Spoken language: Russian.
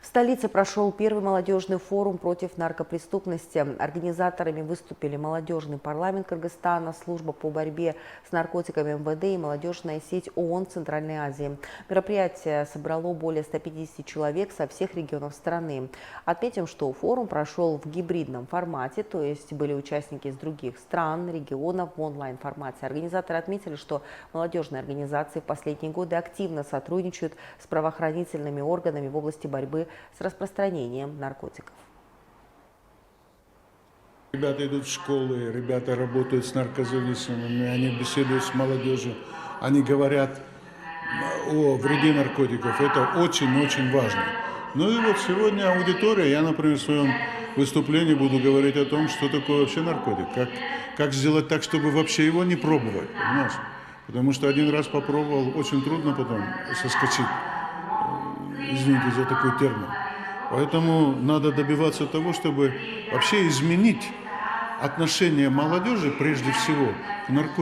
В столице прошел первый молодежный форум против наркопреступности. Организаторами выступили молодежный парламент Кыргызстана, служба по борьбе с наркотиками МВД и молодежная сеть ООН Центральной Азии. Мероприятие собрало более 150 человек со всех регионов страны. Отметим, что форум прошел в гибридном формате, то есть были участники из других стран, регионов в онлайн-формате. Организаторы отметили, что молодежные организации в последние годы активно сотрудничают с правоохранительными органами в области борьбы с распространением наркотиков. Ребята идут в школы, ребята работают с наркозависимыми, они беседуют с молодежью, они говорят о вреде наркотиков. Это очень-очень важно. Ну и вот сегодня аудитория, я, например, в своем выступлении буду говорить о том, что такое вообще наркотик, как сделать так, чтобы вообще его не пробовать, понимаешь? Потому что один раз попробовал, очень трудно потом соскочить. Извините за такой термин. Поэтому надо добиваться того, чтобы вообще изменить отношение молодежи прежде всего к наркотикам.